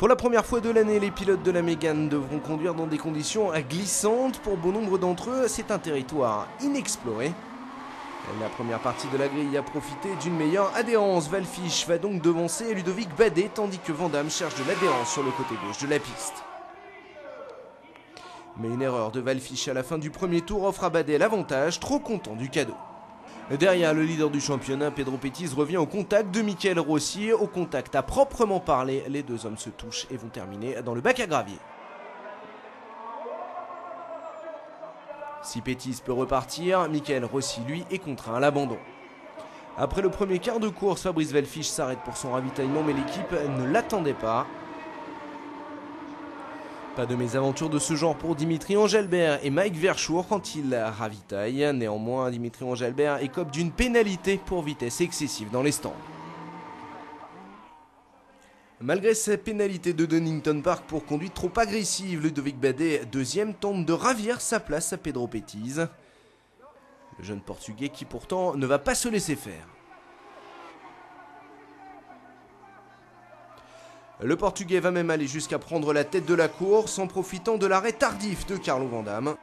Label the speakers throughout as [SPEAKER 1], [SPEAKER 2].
[SPEAKER 1] Pour la première fois de l'année, les pilotes de la Mégane devront conduire dans des conditions glissantes. Pour bon nombre d'entre eux, c'est un territoire inexploré. La première partie de la grille a profité d'une meilleure adhérence. Wallfisch va donc devancer Ludovic Badet, tandis que Vandamme cherche de l'adhérence sur le côté gauche de la piste. Mais une erreur de Wallfisch à la fin du premier tour offre à Badet l'avantage, trop content du cadeau. Derrière le leader du championnat, Pedro Pettis revient au contact de Michael Rossi. Au contact à proprement parler, les deux hommes se touchent et vont terminer dans le bac à gravier. Si Pettis peut repartir, Michael Rossi, lui, est contraint à l'abandon. Après le premier quart de course, Fabrice Wallfisch s'arrête pour son ravitaillement, mais l'équipe ne l'attendait pas. Pas de mésaventure de ce genre pour Dimitri Engelbert et Mike Verschoor quand ils ravitaillent. Néanmoins, Dimitri Engelbert écope d'une pénalité pour vitesse excessive dans les stands. Malgré sa pénalité de Donington Park pour conduite trop agressive, Ludovic Badet, deuxième, tente de ravir sa place à Pedro Pettis. Le jeune Portugais qui pourtant ne va pas se laisser faire. Le Portugais va même aller jusqu'à prendre la tête de la course en profitant de l'arrêt tardif de Carlo Vandamme.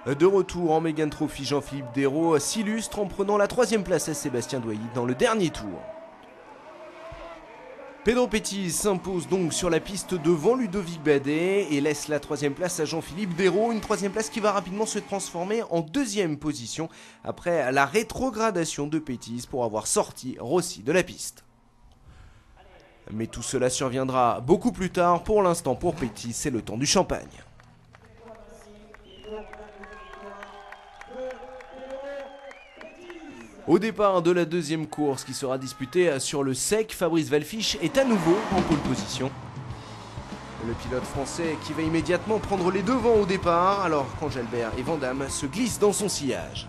[SPEAKER 1] De retour en Mégane Trophy, Jean-Philippe Desraux s'illustre en prenant la troisième place à Sébastien Doilly dans le dernier tour. Pedro Pettis s'impose donc sur la piste devant Ludovic Badet et laisse la troisième place à Jean-Philippe Desraux, une troisième place qui va rapidement se transformer en deuxième position après la rétrogradation de Pettis pour avoir sorti Rossi de la piste. Mais tout cela surviendra beaucoup plus tard. Pour l'instant, pour Pettis, c'est le temps du champagne. Au départ de la deuxième course qui sera disputée sur le sec, Fabrice Wallfisch est à nouveau en pole position. Le pilote français qui va immédiatement prendre les devants au départ, alors qu'Engelbert et Vandamme se glissent dans son sillage.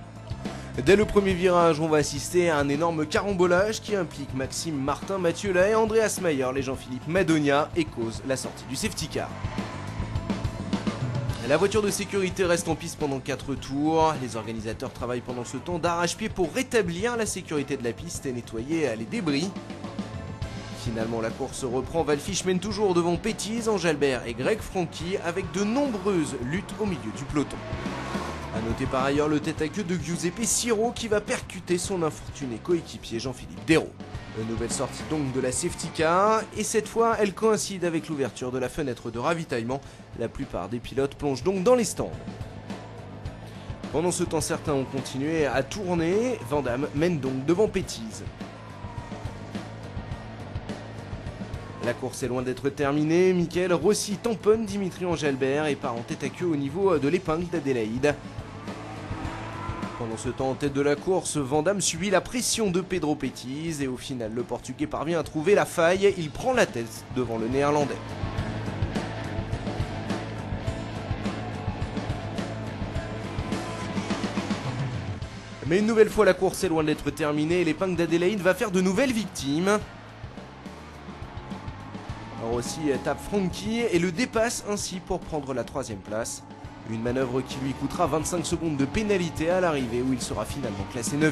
[SPEAKER 1] Dès le premier virage, on va assister à un énorme carambolage qui implique Maxime Martin, Mathieu Lahaye, Andreas Mayer et Jean-Philippe Madonia et cause la sortie du safety car. La voiture de sécurité reste en piste pendant 4 tours. Les organisateurs travaillent pendant ce temps d'arrache-pied pour rétablir la sécurité de la piste et nettoyer les débris. Finalement, la course reprend. Wallfisch mène toujours devant Pettis, Engelbert et Greg Franchi avec de nombreuses luttes au milieu du peloton. A noter par ailleurs le tête-à-queue de Giuseppe Siro qui va percuter son infortuné coéquipier Jean-Philippe Desraux. Une nouvelle sortie donc de la safety car et cette fois elle coïncide avec l'ouverture de la fenêtre de ravitaillement. La plupart des pilotes plongent donc dans les stands. Pendant ce temps, certains ont continué à tourner. Vandamme mène donc devant Pettis. La course est loin d'être terminée. Michael Rossi tamponne Dimitri Engelbert et part en tête à queue au niveau de l'épingle d'Adélaïde. Pendant ce temps, en tête de la course, Vandamme subit la pression de Pedro Pettis et au final, le Portugais parvient à trouver la faille. Il prend la tête devant le Néerlandais. Mais une nouvelle fois, la course est loin d'être terminée. L'épingle d'Adélaïde va faire de nouvelles victimes. Rossi tape Franchi et le dépasse ainsi pour prendre la troisième place. Une manœuvre qui lui coûtera 25 secondes de pénalité à l'arrivée où il sera finalement classé 9e.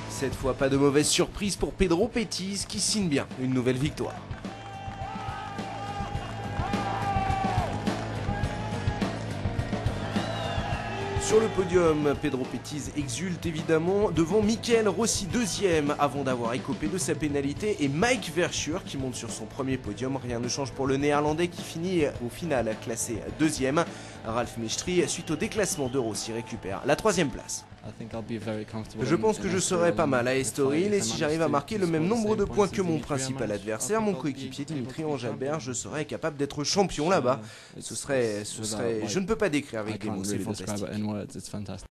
[SPEAKER 1] Cette fois, pas de mauvaise surprise pour Pedro Pettis qui signe bien une nouvelle victoire. Sur le podium, Pedro Pettis exulte évidemment devant Michael Rossi deuxième avant d'avoir écopé de sa pénalité et Mike Verschoor qui monte sur son premier podium. Rien ne change pour le Néerlandais qui finit au final classé deuxième. Ralf Mestri, suite au déclassement de Rossi, récupère la troisième place. Je pense que je serai pas mal à Estoril et si j'arrive à marquer le même nombre de points que mon principal adversaire, mon coéquipier Dimitri Engelbert, je serai capable d'être champion là-bas. Ce serait, je ne peux pas décrire avec des mots, c'est fantastique.